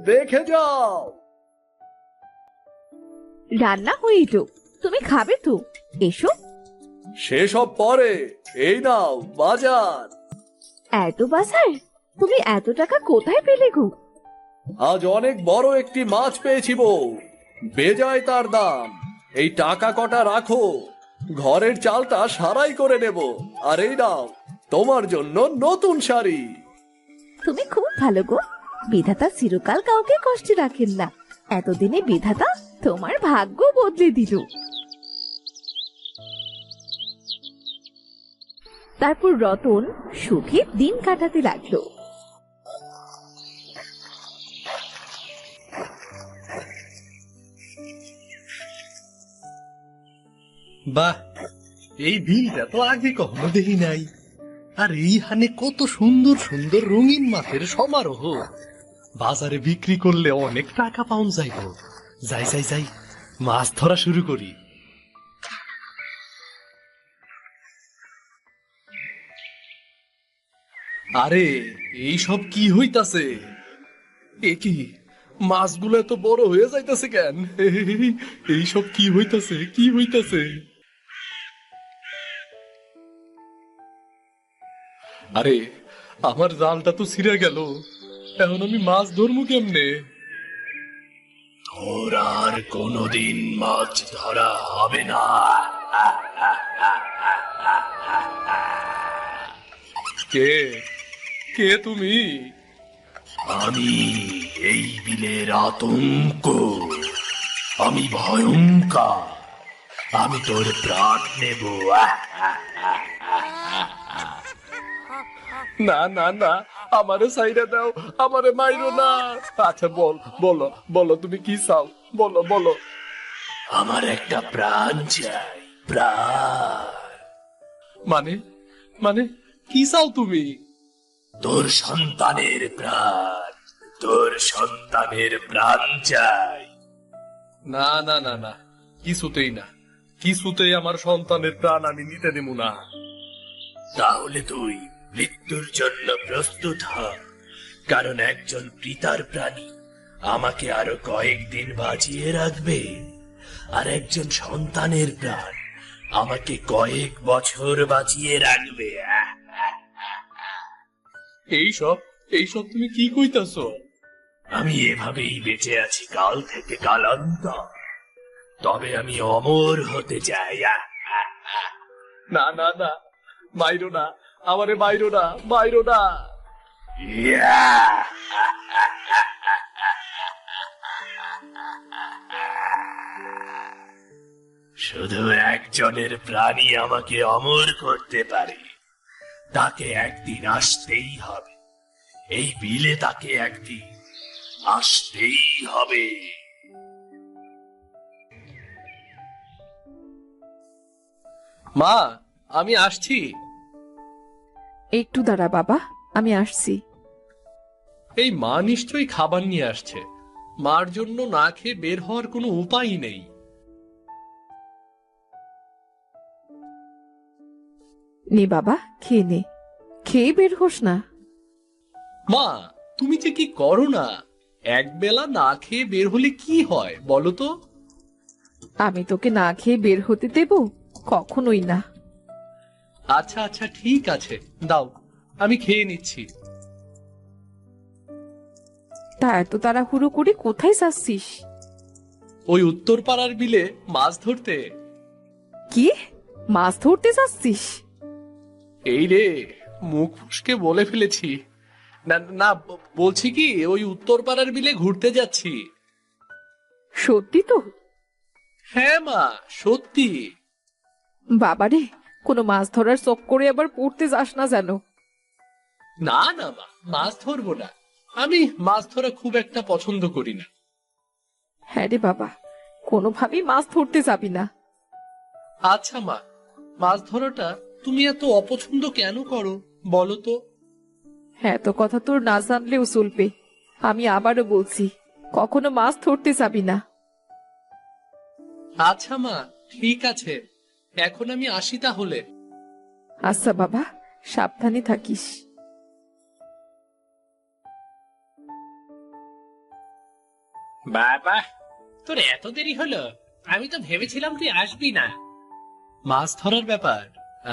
দেখে যাও। রান্না হইল, তুমি খাবে তো? এসো। সেসব পরে, এই নাও বাজার। এত বাজার? তুমি এত টাকা কোথায় পেলে গো? আজ অনেক বড় একটি মাছ পেয়েছি বউ, বেজায় তার দাম। এই টাকা কটা রাখো, ঘরের চালটা সারাই করে নেব। আর এই নাও তোমার জন্য নতুন শাড়ি। তুমি খুব ভালো গো। বিধাতা চিরকাল কাউকে কষ্টে রাখেন না। এতদিনে বিধাতা তোমার ভাগ্য বদলে দিল। তারপর রতন সুখে দিন কাটাতে লাগলো। বাহ, এই বিলটা তো আগে কখনো দেখি নাই। আর এইখানে কত সুন্দর সুন্দর রঙিন মাছের সমারোহ। বাজারে বিক্রি করলে অনেক টাকা পাউন যাইব। যাই যাই যাই, মাছ ধরা শুরু করি। আরে এই সব কি হইতাছে? এ কি, মাছগুলো এত বড় হয়ে যাইতাছে কেন? এই সব কি হইতাছে, কি হইতাছে? আরে আমার জালটা তো ছিঁড়ে গেল, এখন আমি মাছ ধরবো কেমনে? তোর আর কোনোদিন মাছ ধরা হবে না। কে কে তুমি? আমি এই বিলের আতঙ্ক, আমি ভয়ঙ্কর, আমি তোর প্রাণ নেব। না না না, আমারে সাইডে দাও, আমারে মাইরো না। আচ্ছা বলো বলো তুমি কি চাও, বলো বলো। আমার একটা প্রাণ চাই, প্রাণ। মানে মানে কি চাও তুমি? তোর সন্তানের প্রাণ, তোর সন্তানের প্রাণ চাই। না না না না, কিছুতেই না, কিছুতেই আমার সন্তানের প্রাণ আমি নিতে দেব না। তাহলে তুই মৃত্যুর জন্য প্রস্তুত হ, কারণ একজন পিতার প্রাণী আমাকে আরো কয়েকদিন বাঁচিয়ে রাখবে, আর একজন সন্তানের প্রাণ আমাকে কয়েক বছর বাঁচিয়ে রাখবে। এইসব এইসব তুমি কি কইতাছ? আমি এভাবেই বেঁচে আছি কাল থেকে কালান্তর, তবে আমি অমর হতে চাই। না না না, মাইরো না, আমারে মাইরো না, মাইরো না। শুধু একজনের প্রাণী আমাকে অমর করতে পারে, তাকে একদিন আসতেই হবে। এই বিলে তাকে একদিন আসতেই হবে। মা, আমি আসছি। একটু দাঁড়া বাবা, আমি আসছি। এই মা নিশ্চয়ই খাবার নিয়ে আসছে। মার জন্য না খেয়ে বের হওয়ার কোনো উপায়ই নেই। নে বাবা, খেয়ে নে, খেয়ে বের হোস না। মা, তুমি যে কি করো না! এক বেলা না খেয়ে বের হলে কি হয় বলো তো? আমি তোকে না খেয়ে বের হতে দেব? কখনোই না। আচ্ছা আচ্ছা ঠিক আছে, দাও, আমি খেয়ে নিচ্ছি। তা এত তাড়াহুড়ো করে কোথায় যাচ্ছিস? ওই উত্তর পাড়ার বিলে মাছ ধরতে। কি, মাছ ধরতে যাচ্ছিস? এই রে, মুখ ফুসকে বলে ফেলেছি। না না, বলছি কি, ওই উত্তর পাড়ার বিলে ঘুরতে যাচ্ছি। সত্যি তো? হ্যাঁ মা, সত্যি। বাবারে, কোনো মাছ ধরার চক্করে আবার পড়তে যাস না যেন। না না মা, মাছ ধরবো না। আমি মাছ ধরা খুব একটা পছন্দ করি না। হ্যাঁ রে বাবা, কোনোভাবেই মাছ ধরতে যাবি না। আচ্ছা মা, মাছ ধরাটা তুমি এত অপছন্দ কেন করো বলো তো? হ্যাঁ, তো কথা তোর না জানলেও চলবে। আমি আবারও বলছি, কখনো মাছ ধরতে যাবি না। আচ্ছা মা, ঠিক আছে, এখন আমি আসি তাহলে। আচ্ছা বাবা, সাবধানে থাকিস। বাবা, তোর এত দেরি হলো? আমি তো ভেবেছিলাম তুই আসবি না। মাছ ধরার ব্যাপার,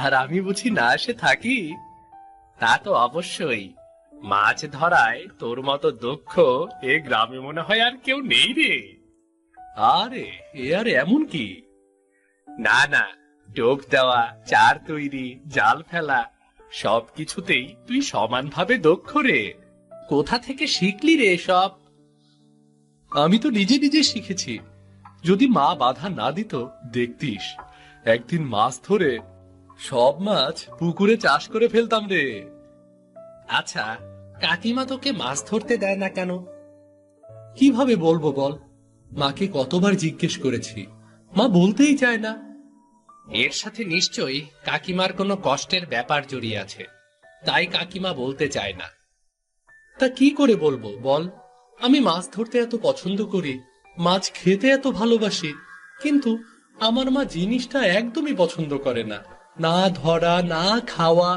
আর আমি বুঝি না এসে থাকি? তা তো অবশ্যই। মাছ ধরায় তোর মতো দক্ষ এ গ্রামে মনে হয় আর কেউ নেই রে। আরে এ আর এমন কি? না না, টোপ দেওয়া, চার তৈরি, জাল ফেলা, সবকিছুতেই তুই সমানভাবে দক্ষ রে। কোথা থেকে শিখলি রে সব? আমি তো নিজে নিজে শিখেছি। যদি মা বাধা না দিত, দেখতিস একদিন মাছ ধরে সব মাছ পুকুরে চাষ করে ফেলতাম রে। আচ্ছা, কাকিমা তোকে মাছ ধরতে দেয় না কেন? কিভাবে বলবো বল? মাকে কতবার জিজ্ঞেস করেছি, মা বলতেই চায় না। এর সাথে নিশ্চয়ই কাকিমার কোনো কষ্টের ব্যাপার জড়িয়ে আছে, তাই কাকিমা বলতে চায় না। তা কি করে বলবো বল? আমি মাছ ধরতে এত পছন্দ করি, মাছ খেতে এত ভালোবাসি, কিন্তু আমার মা জিনিসটা একদমই পছন্দ করে না। না ধরা, না খাওয়া।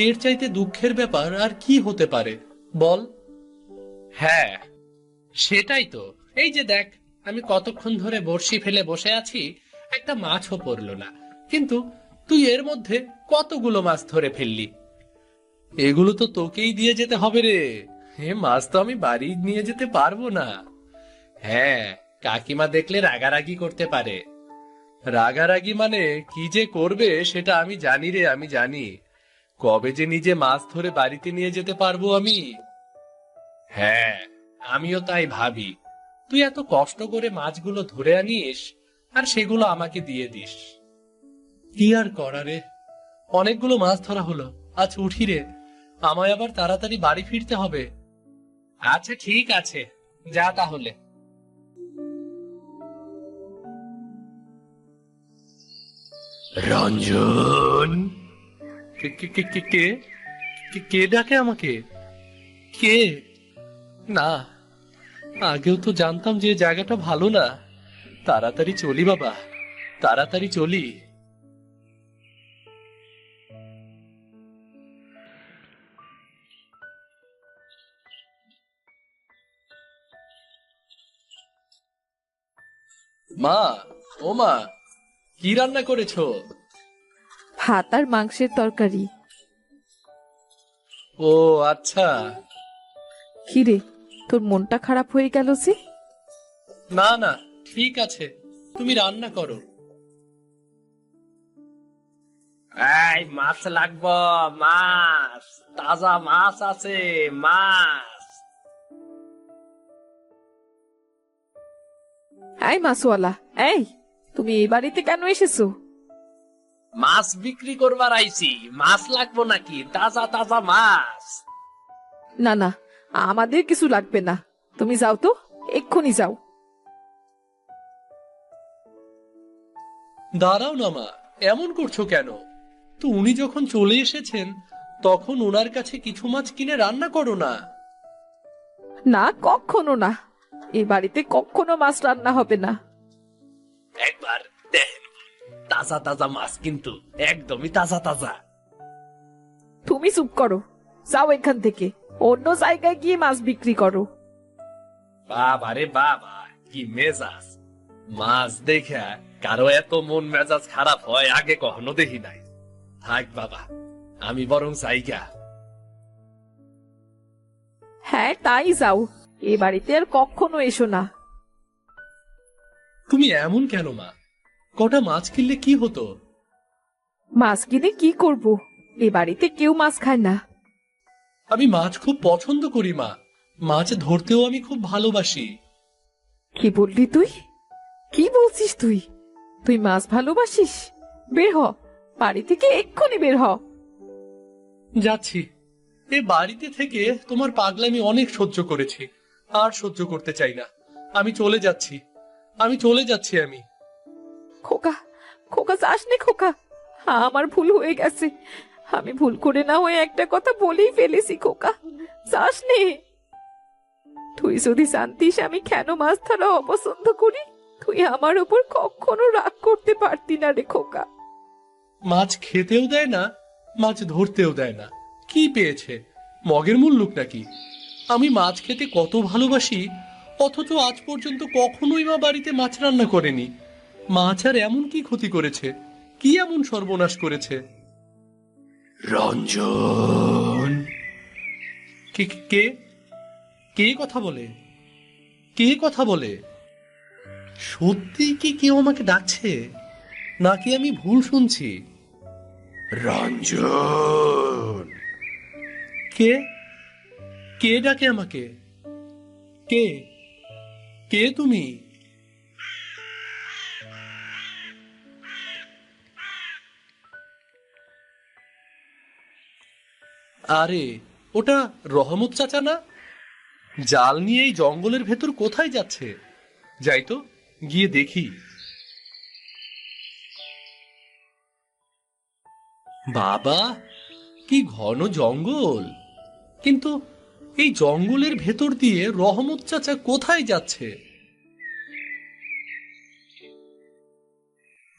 এর চাইতে দুঃখের ব্যাপার আর কি হতে পারে বল? হ্যাঁ, সেটাই তো। এই যে দেখ, আমি কতক্ষণ ধরে বড়শি ফেলে বসে আছি, একটা মাছও পড়লো না, কিন্তু তুই এর মধ্যে কতগুলো মাছ ধরে ফেললি। এগুলো তো তোকেই দিয়ে যেতে হবে রে। মাছ তো আমি বাড়ি নিয়ে যেতে পারবো না। হ্যাঁ, কাকিমা দেখলে রাগারাগি করতে পারে। রাগারাগি মানে কি যে করবে সেটা আমি জানি রে, আমি জানি। কবে যে নিজে মাছ ধরে বাড়িতে নিয়ে যেতে পারবো আমি। হ্যাঁ, আমিও তাই ভাবি। তুই এত কষ্ট করে মাছগুলো ধরে আনিস আর সেগুলো আমাকে দিয়ে দিস। কি আর করা রে, অনেকগুলো মাছ ধরা হলো, আজ উঠি রে। আমায় আবার তাড়াতাড়ি বাড়ি ফিরতে হবে। আচ্ছা ঠিক আছে, যা তাহলে। রঞ্জন, কে কে কে কে কে কে কে ডাকে আমাকে? কে? না, আগেও তো জানতাম যে জায়গাটা ভালো না। তাড়াতাড়ি চলি বাবা, তাড়াতাড়ি চলি। মা, ও মা, কি রান্না করেছো? ভাত আর মাংসের তরকারি। ও আচ্ছা। কিরে, তোর মনটা খারাপ হয়ে গেল যে? না না, ঠিক আছে, তুমি রান্না করো। এই মাছ লাগবো, মাছ, তাজা মাছ আছে, মাছ। এই মাছওয়ালা, এই তুমি এই বাড়িতে কেন এসেছো? মাছ বিক্রি করবার আইছি, মাছ লাগবো নাকি? তাজা তাজা মাছ। না না, আমাদের কিছু লাগবে না, তুমি যাও তো, এক্ষুনি যাও। দাঁড়াও না মা, এমন করছো কেন? তো উনি যখন চলে এসেছেন, তখন ওনার কাছে কিছু মাছ কিনে রান্না করো না। না, কখনো না, এই বাড়িতে কখনো মাছ রান্না হবে না। একবার দেখেন, তাজা তাজা মাছ, কিন্তু একদমই তাজা তাজা। তুমি চুপ করো, যাও এখান থেকে, অন্য জায়গায় গিয়ে মাছ বিক্রি করো। বাবা রে বাবা, কি মেজাজ! মাছ দেখে কারো এত মন মেজাজ খারাপ হয় আগে কখনো দেখি নাই। থাক বাবা, আমি বরং জায়গা। হ্যাঁ তাই যাও, এ বাড়িতে আর কখনো এসো না। তুমি এমন কেন মা? কটা মাছ কিনলে কি হতো? মাছ কিনে কি করব? এ বাড়িতে কেউ মাছ খায় না। আমি মাছ খুব পছন্দ করি মা, মাছ ধরতেও আমি খুব ভালোবাসি। কি বললি তুই? কি বলছিস তুই? তুই মাছ ভালোবাসিস? বের হ, বাড়ি থেকে এক্ষুনি বের হ। যাচ্ছি। এ বাড়িতে থেকে তোমার পাগলামি অনেক সহ্য করেছি, আর সহ্য করতে চাই না। আমি চলে যাচ্ছি, আমি চলে যাচ্ছি আমি। খোকা, খোকা যাস নে খোকা, আমার ভুল হয়ে গেছে, আমি ভুল করে না হয়ে একটা কথা বলেই ফেলেছি খোকা, যাস নে। তুই যদি জানতিস আমি কেন মাছ ধরা অপছন্দ করি, তুই আমার উপর কখনো রাগ করতে পারতি না রে খোকা। মাছ খেতেও দেয় না, মাছ ধরতেও দেয় না। কি পেয়েছে, মগের মুল্লুক নাকি? আমি মাছ খেতে কত ভালোবাসি অথচ আজ পর্যন্ত কখনোই মা বাড়িতে মাছ রান্না করেনি। মাছ আর এমন কি ক্ষতি করেছে, কি এমন সর্বনাশ করেছে? রঞ্জন, কে কে কে কথা বলে? কে কথা বলে? সত্যি কি কেউ আমাকে ডাকছে, নাকি আমি ভুল শুনছি? রঞ্জন, কে কে ডাকে আমাকে? কে কে তুমি? আরে, ওটা রহমত চাচা না? জাল নিয়ে এই জঙ্গলের ভেতর কোথায় যাচ্ছে? যাই তো, গিয়ে দেখি। বাবা, কি ঘন জঙ্গল! কিন্তু এই জঙ্গলের ভেতর দিয়ে রহমত চাচা কোথায় যাচ্ছে?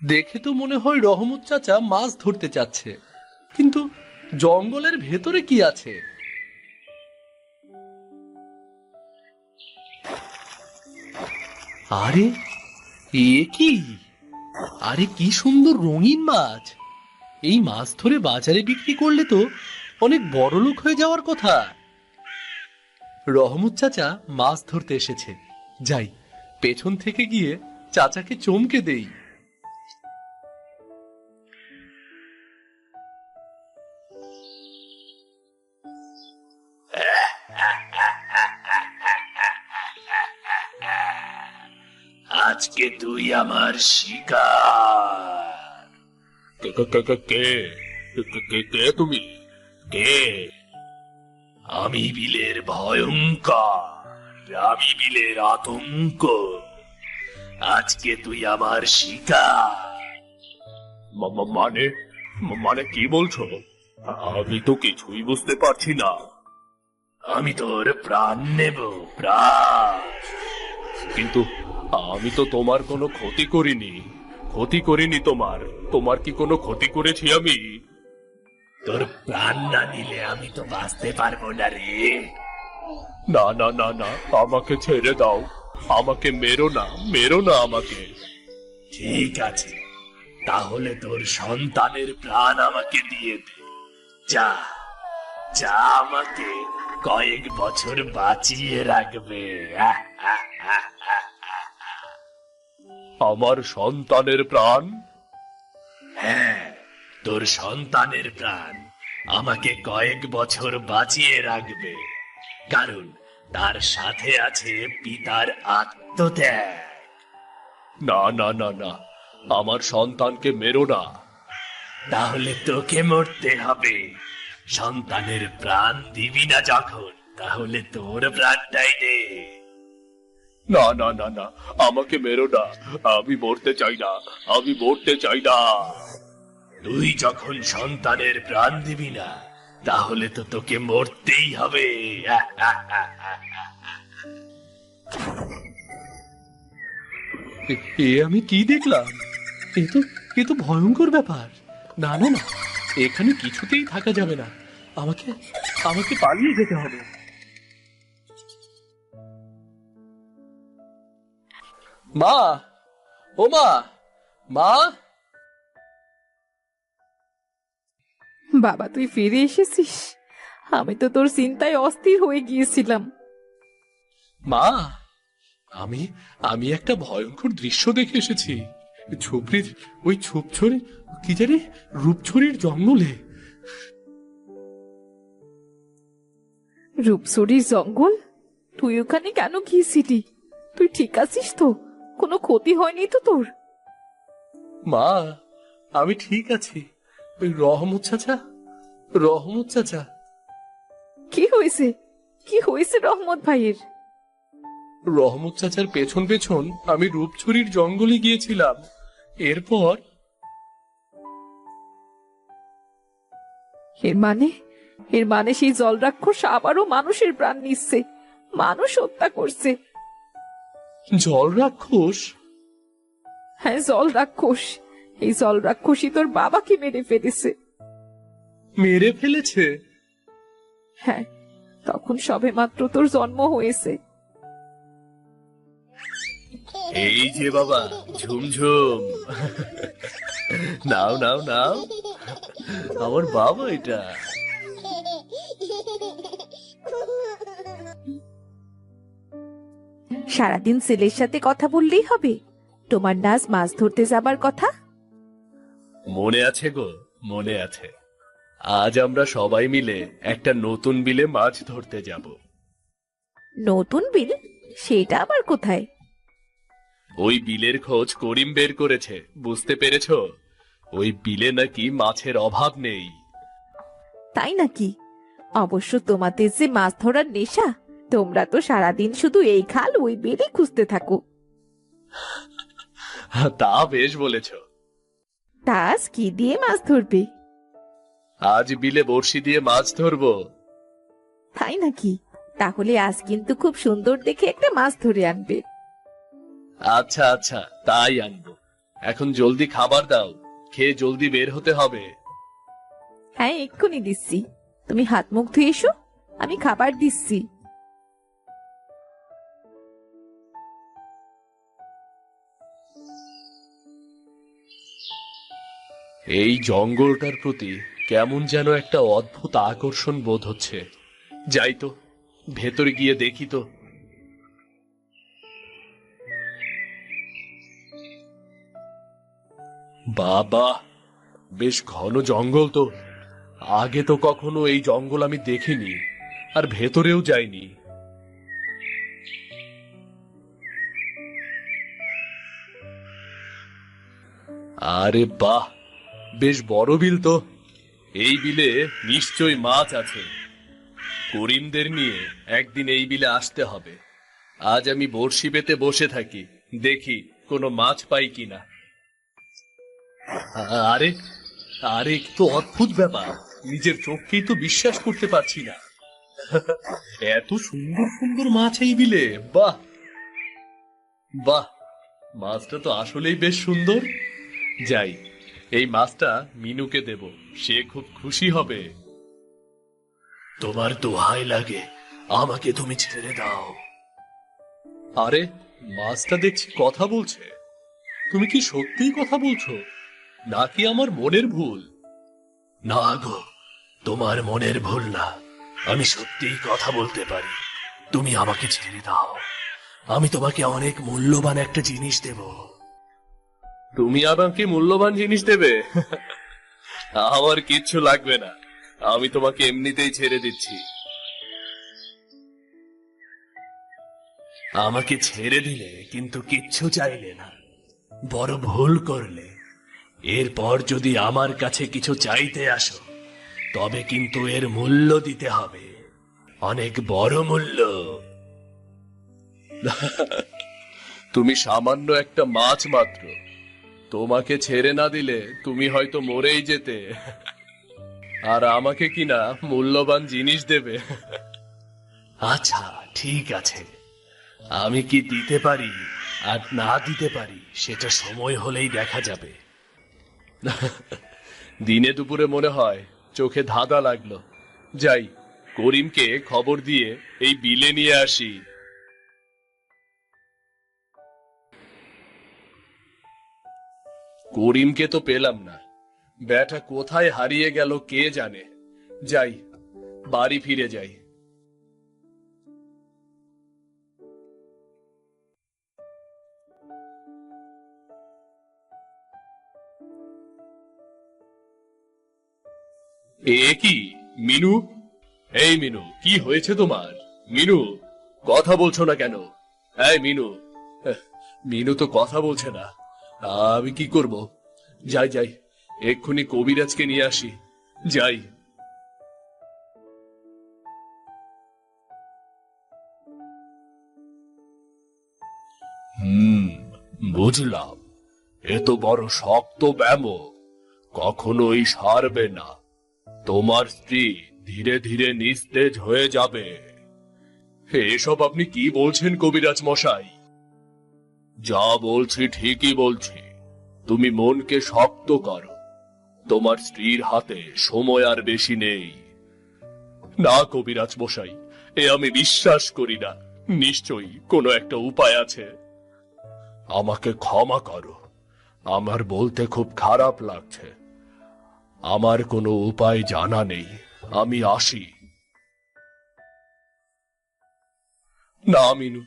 দেখে তো মনে হয় রহমত চাচা মাছ ধরতে চাচ্ছে, কিন্তু জঙ্গলের ভেতরে কি আছে? আরে, এ কি? আরে, কি সুন্দর রঙিন মাছ! এই মাছ ধরে বাজারে বিক্রি করলে তো অনেক বড়লোক হয়ে যাওয়ার কথা। রহমত চাচা মাছ ধরতে এসেছে। যাই, পেছন থেকে গিয়ে চাচাকে চমকে দেই। আজকে তুই আমার শিকার। কে কে কে কে কে কে কে কে তুমি? কে? আমি বিলের ভয়ঙ্কর, আমি বিলের আতঙ্ক। আজকে তুই আমার শিকার। মানে মানে কি বলছো? আমি তো কিছুই বুঝতে পারছি না। আমি তোর প্রাণ নেব, প্রাণ। কিন্তু আমি তো তোমার কোনো ক্ষতি করিনি। ক্ষতি করিনি তোমার। তোমার কি কোনো ক্ষতি করেছি আমি? তোর প্রাণ না নিলে আমি তো বাঁচতে পারবো না রে। না না না না, আমাকে ছেড়ে দাও। আমাকে মেরো না, মেরো না আমাকে। ঠিক আছে, তাহলে তোর সন্তানের প্রাণ আমাকে দিয়ে দে। যা, যা, আমাকে কয়েক বছর বাঁচিয়ে রাখবে। আমার সন্তানের প্রাণ? হ্যাঁ, তোর সন্তানের প্রাণ আমাকে কয়েক বছর বাঁচিয়ে রাখবে, কারণ তার সাথে আছে পিতার আত্মত্যাগ। না না না না, আমার সন্তানকে মেরো না। তাহলে তোকে মরতে হবে। সন্তানের প্রাণ দিবি না যখন, তাহলে তোর প্রাণটাই দে। না না না না, আমাকে মেরো না। আমি মরতে চাই না, আমি মরতে চাই না। তুই যখন সন্তানের প্রাণ দিবি না, তাহলে তো তোকে মরতেই হবে। এ আমি কি দেখলাম? এ তো ভয়ঙ্কর ব্যাপার। না না না, এখানে কিছুতেই থাকা যাবে না। আমাকে আমাকে পালিয়ে যেতে হবে। মা, ও মা, মা। বাবা, তুই ফিরে এসেছিস? আমি তো তোর চিন্তায় অস্থির হয়ে গিয়েছিলাম। মা, আমি আমি একটা ভয়ঙ্কর দৃশ্য দেখে এসেছি। ঝুপড়ির ওই ঝুপঝড়ে, কি জানি, রূপঝড়ির জঙ্গলে। রূপসরির জঙ্গল? তুই ওখানে কেন গিয়েছিলি? তুই ঠিক আছিস তো? কোনো ক্ষতি হয়নি তো তোর? মা, আমি ঠিক আছি। ওই রহমত চাচা, রহমত চাচা। কি হয়েছে? কি হয়েছে রহমত ভাইয়ের? রহমত চাচার পেছন পেছন আমি রূপছড়ির জঙ্গলে গিয়েছিলাম। এরপর এর মানে সেই জল রাক্ষস আবারও মানুষের প্রাণ নিচ্ছে, মানুষ হত্যা করছে। জল রাক্ষস? হ্যাঁ, জল রাক্ষস। এই জল রাক্ষসী তোর বাবাকে মেরে ফেলেছে। মেরে ফেলেছে? হ্যাঁ, তখন সবে মাত্র তোর জন্ম হয়েছে। এই যে বাবা, ঝুমঝুম। নাও নাও নাও, আমার বাবা এটা। সারাদিন ছেলের সাথে কথা বললেই হবে? তোমার না আজ মাছ ধরতে যাবার কথা? মনে আছে গো, মনে আছে। আজ আমরা সবাই মিলে একটা নতুন বিলে মাছ ধরতে যাব। নতুন বিল? সেটা আবার কোথায়? ওই বিলের খোঁজ করিম বের করেছে, বুঝতে পেরেছো? ওই বিলে নাকি মাছের অভাব নেই। তাই নাকি? অবশ্য তোমাদের যে মাছ ধরার নেশা, তোমরা তো সারাদিন শুধু এই খাল ওই বিলই খুঁজতে থাকো। তা বেশ বলেছো। তা আজ কি দিয়ে মাছ ধরবে? আজ বিলে বড়শি দিয়ে মাছ ধরবো। তাই নাকি? তাহলে আজ কিন্তু খুব সুন্দর দেখে একটা মাছ ধরে আনবে। আচ্ছা আচ্ছা, তাই আনবো। এখন জলদি খাবার দাও, খেয়ে জলদি বের হতে হবে। হ্যাঁ, এক্ষুনি দিচ্ছি। তুমি হাত মুখ ধুয়ে এসো, আমি খাবার দিচ্ছি। এই জঙ্গলটার প্রতি কেমন যেন একটা অদ্ভুত আকর্ষণ বোধ হচ্ছে। যাই তো, ভেতরে গিয়ে দেখি তো। বাবা, বেশ ঘন জঙ্গল তো। আগে তো কখনো এই জঙ্গল আমি দেখিনি, আর ভেতরেও যাইনি। আরে বাহ, বেশ বড় বিল তো। এই বিলে নিশ্চয়ই মাছ আছে। করিমদের নিয়ে একদিন এই বিলে আসতে হবে। আজ আমি বড়শি পেতে বসে থাকি, দেখি কোনো মাছ পাই কিনা। আরে আরে, তো অদ্ভুত ব্যাপার, নিজের চোখকেই তো বিশ্বাস করতে পারছি না। এত সুন্দর সুন্দর মাছ এই বিলে! বাহ বাহ, মাছটা তো আসলেই বেশ সুন্দর। যাই, এই মাছটা মিনুকে দেব, সে খুব খুশি হবে। তোমার দোহাই লাগে, আমাকে তুমি ছেড়ে দাও। আরে, মাছটা দেখছি কথা বলছে। তুমি কি সত্যিই কথা বলছো, নাকি আমার মনের ভুল? না গো, তোমার মনের ভুল না, আমি সত্যিই কথা বলতে পারি। তুমি আমাকে ছেড়ে দাও, আমি তোমাকে অনেক মূল্যবান একটা জিনিস দেব। তুমি আমাকে মূল্যবান জিনিস দেবে? আমার কিচ্ছু লাগবে না, আমি তোমাকে এমনিতেই ছেড়ে দিচ্ছি। আমাকে ছেড়ে দিলে কিন্তু কিচ্ছু চাইলে না, বড় ভুল করলে। এরপর যদি আমার কাছে কিছু চাইতে আসো, তবে কিন্তু এর মূল্য দিতে হবে, অনেক বড় মূল্য। তুমি সামান্য একটা মাছ মাত্র, তোমাকে ছেড়ে না দিলে তুমি হয়তো মরেই যেতে, আর আমাকে কিনা মূল্যবান জিনিস দেবে। আচ্ছা ঠিক আছে, আমি কি দিতে পারি আর না দিতে পারি সেটা সময় হলেই দেখা যাবে। দিনে দুপুরে মনে হয় চোখে ধাঁধা লাগলো। যাই, করিমকে খবর দিয়ে এই বিলে নিয়ে আসি। করিমকে তো পেলাম না, ব্যাটা কোথায় হারিয়ে গেল কে জানে। যাই, বাড়ি ফিরে যাই। এ কি মিনু? এই মিনু, কি হয়েছে তোমার? মিনু, কথা বলছো না কেন? এই মিনু! মিনু তো কথা বলছে না, আমি কি করব? যাই যাই, এক্ষুনি কবিরাজকে নিয়ে আসি। যাই। বুঝলাম, এত বড় শক্ত ব্যামো কখনোই সারবে না। তোমার স্ত্রী ধীরে ধীরে নিস্তেজ হয়ে যাবে। এসব আপনি কি বলছেন কবিরাজ মশাই? যা বলছি ঠিকই বলছি। তুমি মনকে শক্ত করো, তোমার স্ত্রীর হাতে সময় আর বেশি নেই। না কবিরাজ মশাই, এ আমি বিশ্বাস করি না। নিশ্চয়ই কোনো একটা উপায় আছে। আমাকে ক্ষমা করো, আমার বলতে খুব খারাপ লাগছে। আমার কোনো উপায় জানা নেই, আমি আসি। না মিনু,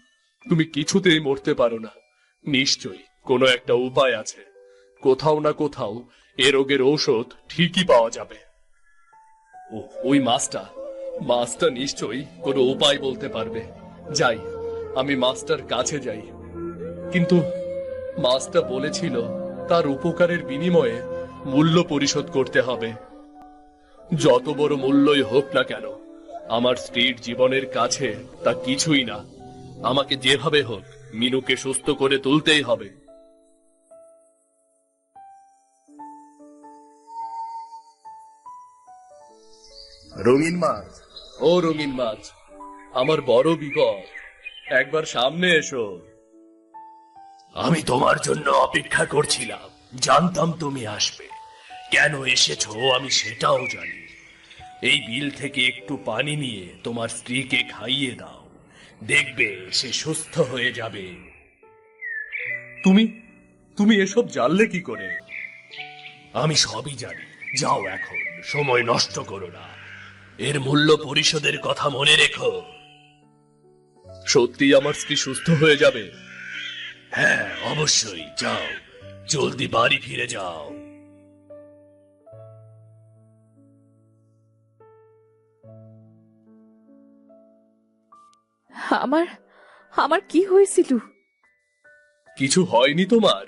তুমি কিছুতেই মরতে পারো না। নিশ্চয়ই কোনো একটা উপায় আছে। কোথাও না কোথাও এ রোগের ঔষধ ঠিকই পাওয়া যাবে। ওই মাছটা নিশ্চয়ই কোনো উপায় বলতে পারবে। যাই, আমি মাছটার কাছে যাই। কিন্তু মাছটা বলেছিল তার উপকারের বিনিময়ে মূল্য পরিশোধ করতে হবে। যত বড় মূল্যই হোক না কেন, আমার স্ত্রীর জীবনের কাছে তা কিছুই না। আমাকে যেভাবে হোক মিনুকে সুস্থ করে তুলতেই হবে। রঙিন মাছ, ও রঙিন মাছ, আমার বড় বিপদ, একবার সামনে এসো। আমি তোমার জন্য অপেক্ষা করছিলাম। জানতাম তুমি আসবে। কেন এসেছো আমি সেটাও জানি। এই বিল থেকে একটু পানি নিয়ে তোমার স্ত্রীকে খাইয়ে দাও, দেখবে সে সুস্থ হয়ে যাবে। তুমি এসব জানলে কি করে? আমি সবই জানি। যাও এখন, সময় নষ্ট করো না। এর মূল্য পরিশোধের কথা মনে রেখো। সত্যি আমার স্ত্রী সুস্থ হয়ে যাবে? হ্যাঁ, অবশ্যই। যাও, জলদি বাড়ি ফিরে যাও। আমার আমার কি হয়েছিল? কিছু হয়নি তোমার,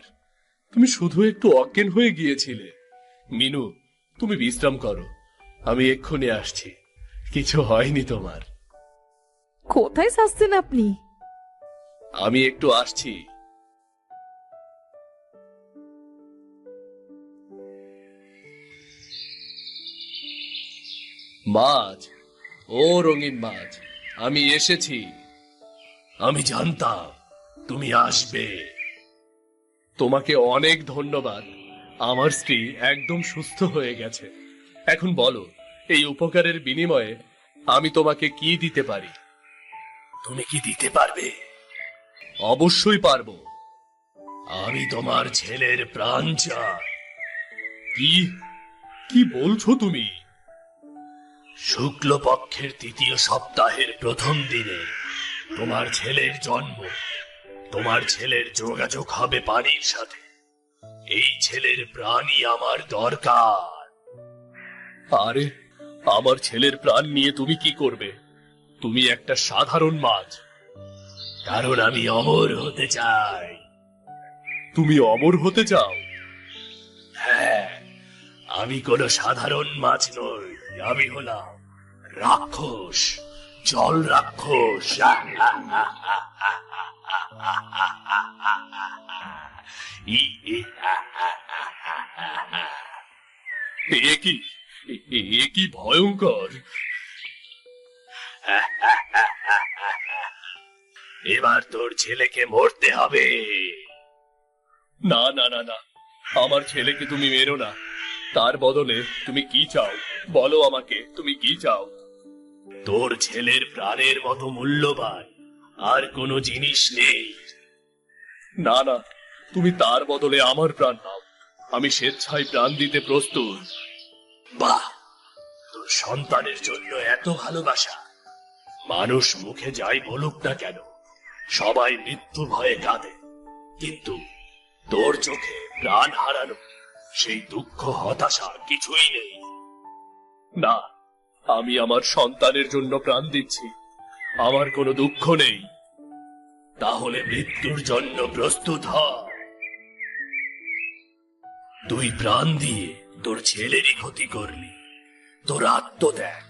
তুমি শুধু একটু অজ্ঞান হয়ে গিয়েছিলে। মিনু, তুমি বিশ্রাম করো, আমি এক্ষুনি আসছি। কিছু হয়নি তোমার। কোথায় যাচ্ছেন আপনি? আমি একটু আসছি। মাছ, ও রঙিন মাছ, আমি এসেছি। আমি জানতাম তুমি আসবে। তোমাকে অনেক ধন্যবাদ। আমার স্ত্রী একদম সুস্থ হয়ে গেছে। এখন বলো, এই উপকারের বিনিময়ে আমি তোমাকে কি দিতে পারি? তুমি কি দিতে পারবে? অবশ্যই পারবো। আমি তোমার ছেলের প্রাণ চাই। কি কি বলছো তুমি? শুক্লপক্ষের ৩য় সপ্তাহের প্রথম দিনে তোমার ছেলের জন্ম। তোমার ছেলের যোগাযোগ হবে পানির সাথে। এই ছেলের প্রাণই আমার দরকার। আরে, আমার ছেলের প্রাণ নিয়ে তুমি কি করবে? তুমি একটা সাধারণ মাছ। কারণ আমি অমর হতে চাই। তুমি অমর হতে চাও? হ্যাঁ, আমি কোনো সাধারণ মাছ নই। আমি হলাম রাক্ষস, জল রাক্ষস। এ কি এ কি ভয়ঙ্কর! এবার তোর ছেলেকে মরতে হবে। না না না না, আমার ছেলেকে তুমি মেরো না। তার বদলে তুমি কি চাও বলো আমাকে, তুমি কি চাও? তোর ছেলের প্রাণের মতো মূল্যবান আর কোনো জিনিস নেই। না না, তুমি তার বদলে আমার প্রাণ নাও। আমি স্বেচ্ছায় প্রাণ দিতে প্রস্তুত। বাহ, তোর সন্তানের জন্য এত ভালোবাসা। মানুষ মুখে যাই বলুক না কেন, সবাই মৃত্যু ভয়ে কাঁদে, কিন্তু তোর চোখে প্রাণ হারানো সেই দুঃখ হতাশা কিছুই নেই। না, আমি আমার সন্তানের জন্য প্রাণ দিচ্ছি। আমার কোনো দুঃখ নেই। তাহলে মৃত্যুর জন্য প্রস্তুত হ। তুই প্রাণ দিয়ে তোর ছেলেরই ক্ষতি করলি। তোর আত্মত্যাগ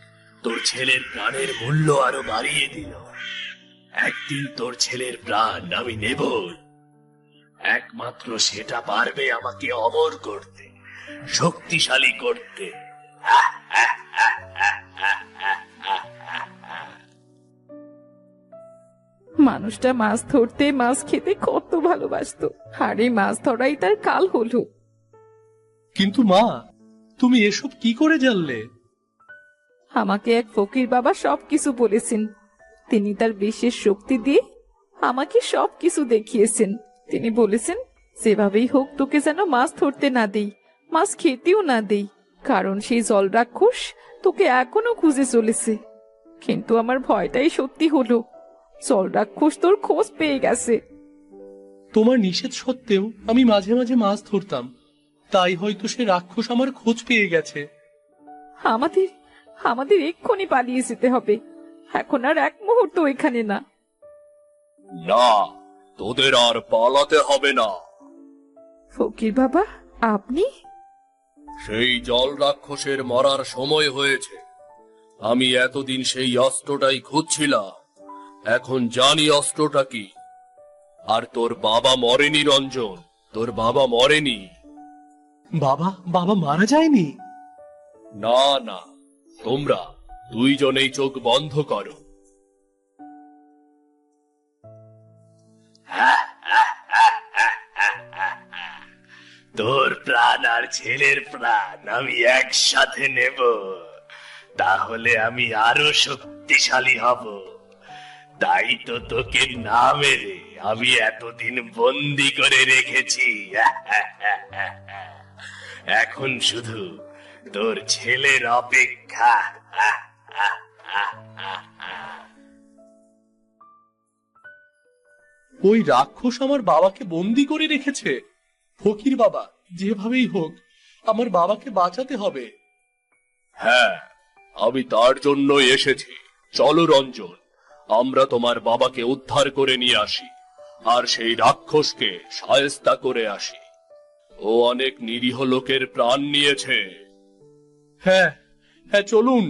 তোর ছেলের প্রাণের মূল্য আরো বাড়িয়ে দিল। একদিন তোর ছেলের প্রাণ আমি নেব। একমাত্র সেটা পারবে আমাকে অমর করতে, শক্তিশালী করতে। মানুষটা মাছ ধরতে মাছ খেতে কত ভালোবাসতো, আর এই মাছ ধরাই তার কাল হলো। কিন্তু মা, তুমি এসব কি করে জানলে? আমাকে এক ফকির বাবা সবকিছু বলেছেন। তিনি তার বিশেষ শক্তি দিয়ে আমাকে সবকিছু দেখিয়েছেন। তিনি বলেছেন যেভাবেই হোক তোকে যেন মাছ ধরতে না দেই, মাছ খেতেও না দেই, কারণ সেই জল রাক্ষস তোকে এখনো খুঁজে চলেছে। কিন্তু আমার ভয়টাই সত্যি হলো, জল রাক্ষস তোর খোঁজ পেয়ে গেছে। তোমার নিষেধ সত্ত্বেও আমি মাঝে মাঝে মাছ ধরতাম, তাই হয়তো সে রাক্ষস আমার খোঁজ পেয়ে গেছে। আমাদের আমাদের এক্ষুনি পালিয়ে যেতে হবে, এখন আর এক মুহূর্ত এখানে না। না, তোদের আর পালাতে হবে না। ফকির বাবা, আপনি? সেই জল রাক্ষসের মরার সময় হয়েছে। আমি এতদিন সেই অস্ত্রটাই খুঁজছিলাম, এখন জানি অস্ত্রটা কি। আর তোর বাবা মরেনি রঞ্জন, তোর বাবা মরেনি। বাবা বাবা মারা যায়নি? না না, তোমরা দুইজনেই চোখ বন্ধ করো। তোর প্রাণ আর ছেলের প্রাণ আমি একসাথে নেব, তাহলে আমি আরো শক্তিশালী হব। তাই তো তোকে না মেরে আমি এতদিন বন্দি করে রেখেছি। এখন শুধু তোর ছেলের অপেক্ষা। ওই রাক্ষস আমার বাবাকে বন্দি করে রেখেছে। ফকির বাবা, যেভাবেই হোক আমার বাবাকে বাঁচাতে হবে। হ্যাঁ, আমি তার জন্যই এসেছি। চলো রঞ্জন, আমরা তোমার বাবাকে উদ্ধার করে নিয়ে আসি, আর সেই রাক্ষসকে শায়েস্তা করে আসি। ও অনেক নিরীহ লোকের প্রাণ নিয়েছে। হ্যাঁ হ্যাঁ, চলুন।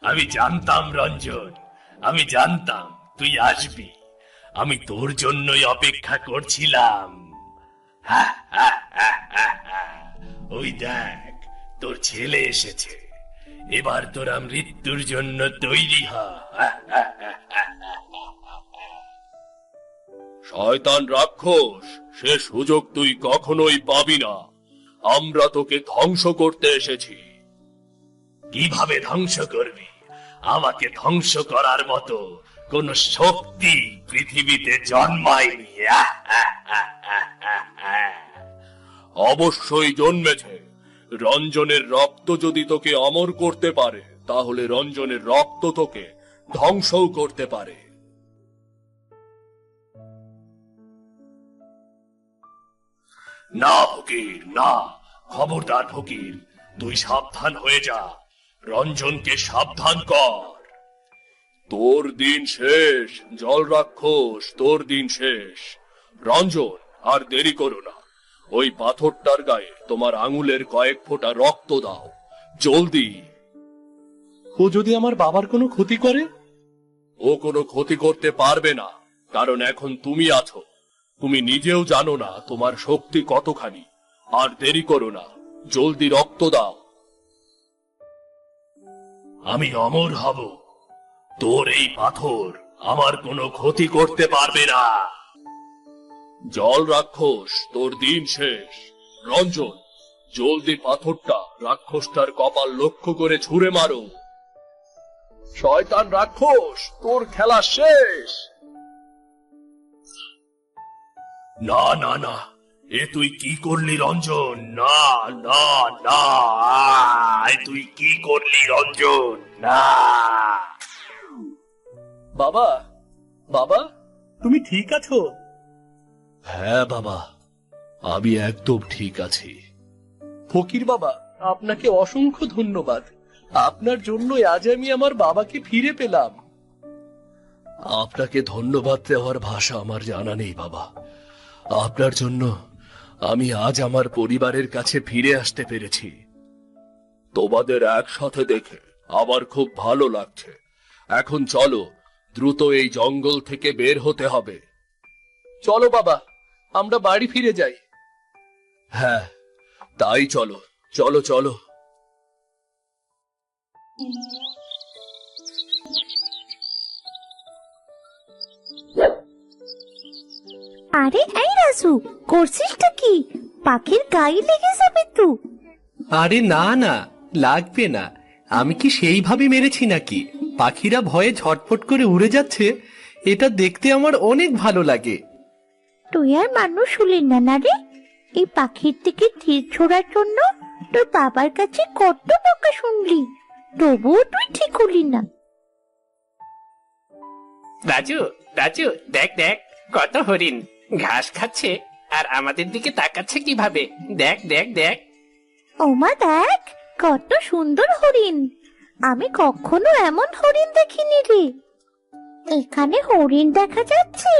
আমি জানতাম রঞ্জন, আমি জানতাম তুই আসবি। আমি তোর জন্যই অপেক্ষা করছিলাম। ওই দেখ, তোর ছেলে এসেছে। এবার তোরা মৃত্যুর জন্য তৈরি হ। শয়তান রাক্ষস, সে সুযোগ তুই কখনোই পাবি না। আমরা তোকে ধ্বংস করতে এসেছি। কিভাবে ধ্বংস করবি? আমাকে ধ্বংস করার মতো কোন শক্তি পৃথিবীতে জন্মায়নি। অবশ্যই জন্মেছে। রঞ্জনের রক্ত যদি তোকে অমর করতে পারে, তাহলে রঞ্জনের রক্ত তোকে ধ্বংসও করতে পারে। না ফকির, না, খবরদার ফকির, তুই সাবধান হয়ে যা। রঞ্জনকে সাবধান কর। তোর দিন শেষ, জল রাক্ষস, তোর দিন শেষ। রঞ্জন, আর দেরি করো না। ওই পাথরটার গায়ে তোমার আঙুলের কয়েক ফোঁটা রক্ত দাও, জলদি। ও যদি আমার বাবার কোনো ক্ষতি করে? ও কোনো ক্ষতি করতে পারবে না, কারণ এখন তুমি আছো। তুমি নিজেও জানো না তোমার শক্তি কতখানি। আর দেরি করো না, জলদি রক্ত দাও। আমি অমর হব, তোর এই পাথর আমার কোনো ক্ষতি করতে পারবে না। জল রাক্ষস, তোর দিন শেষ। রঞ্জন, জলদি পাথরটা রাক্ষসটার কপাল লক্ষ্য করে ছুঁড়ে মারো। শয়তান রাক্ষস, তোর খেলা শেষ। না না না, এ তুই কি করলি রঞ্জন? না না না, এ তুই কি করলি রঞ্জন? না। বাবা, বাবা, তুমি ঠিক আছো? হ্যাঁ বাবা, আমি একদম ঠিক আছি। ফকির বাবা, আপনাকে অসংখ্য ধন্যবাদ। আপনার জন্যই আজ আমি আমার বাবাকে ফিরে পেলাম। আপনাকে ধন্যবাদ দেওয়ার ভাষা আমার জানা নেই বাবা। আপনার জন্য আমি আজ আমার পরিবারের কাছে ফিরে আসতে পেরেছি। তোমাদের একসাথে দেখে আমার খুব ভালো লাগছে। এখন চলো, দ্রুত এই জঙ্গল থেকে বের হতে হবে। চলো বাবা, আমরা বাড়ি ফিরে যাই। হ্যাঁ, তাই চলো, চলো চলো। আরে এই রাজু, করছিসটা কি? পাখির গায়ে লেগে যাবে তো। আরে না না, লাগবে না। আমি কি সেইভাবে মেরেছি নাকি? পাখিরা ভয়ে ঝটফট করে উড়ে যাচ্ছে, এটা দেখতে আমার অনেক ভালো লাগে। তুই আর মানুষ হলি না না রে? এই পাখির দিকে তীর ছোড়ার জন্য তোর বাবার কাছে কত বকা শুনলি, তবুও তুই ঠিক হলি না। রাজু, রাজু, দেখ দেখ, কত হরিণ ঘাস খাচ্ছে আর আমাদের দিকে তাকাচ্ছে কিভাবে। দেখ দেখ দেখ। ওমা দেখ, কত সুন্দর হরিণ। আমি কখনো এমন হরিণ দেখিনি রে। এখানে হরিণ দেখা যাচ্ছে?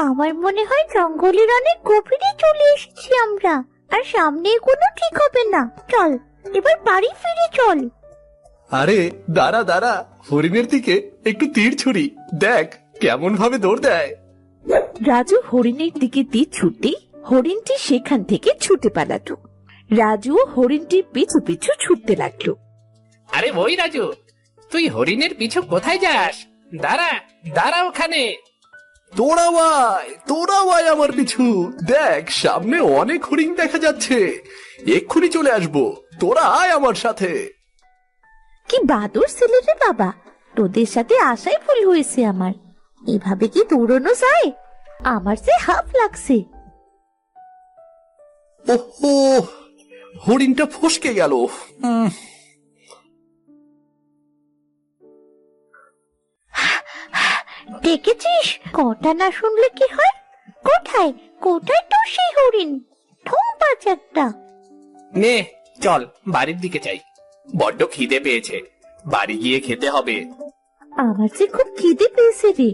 আমার মনে হয় জঙ্গলের অনেক গভীরে চলে এসেছি আমরা, আর সামনে কোনো ঠিক হবে না। চল এবার বাড়ি ফিরে চল। আরে দাঁড়া দাঁড়া, হরিণের দিকে একটু তীর ছুরি, দেখ কেমন ভাবে দৌড় দেয়। রাজু হরিণের দিকে তীর ছুটতেই হরিণটি সেখান থেকে ছুটে পালাতো। রাজু হরিণটির পিছু পিছু ছুটতে লাগলো। আরে ওই রাজু, তুই হরিণের পিছু কোথায় যাস? দাঁড়া দাঁড়া ওখানে। তোরা ভাই আমার পিছু, দেখ সামনে অনেক হরিণ দেখা যাচ্ছে, এক্ষুনি চলে আসবো, তোরা আয় আমার সাথে। কি বাদর ছেলে রে বাবা, তোদের সাথে আসাই ভুল হয়েছে আমার। এভাবে কি দৌড়ানো যায়? আমার যে হাফ লাগছে। ওহো, হরিণটা ফসকে গেল। দেখেছিস কথা না শুনলে কি হয়? কোথায় কোথায় তোর সেই হরিণ? ঠোং পাঁচ একটা। নে চল বাড়ির দিকে যাই, বড্ড খিদে পেয়েছে, বাড়ি গিয়ে খেতে হবে। আমার যে খুব খিদে পেয়েছে রে,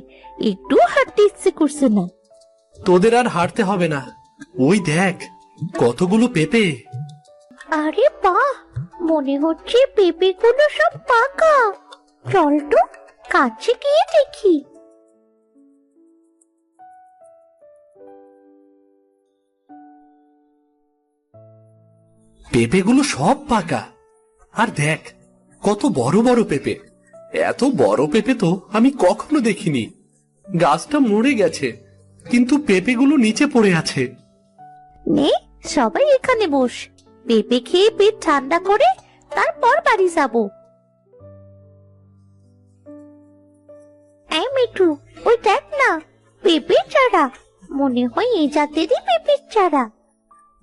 একটু হাঁটতে ইচ্ছে করছে না। তোদের আর হাঁটতে হবে না, ওই দেখ কতগুলো পেঁপে। আরে বাহ, মনে হচ্ছে পেঁপেগুলো সব পাকা। চল তো কাছে গিয়ে দেখি। পেঁপেগুলো সব পাকা, আর দেখ কত বড় বড় পেঁপে। এত বড় পেঁপে তো আমি কখনো দেখিনি। গাছটা মরে গেছে, কিন্তু পেঁপেগুলো নিচে পড়ে আছে। নে সবাই এখানে বস, পেঁপে খেয়ে পেট ঠান্ডা করে তারপর বাড়ি যাব। এই মিঠু, ওই দেখ না, পেঁপের চারা। মনে হয় এই জাতেরই পেঁপের চারা।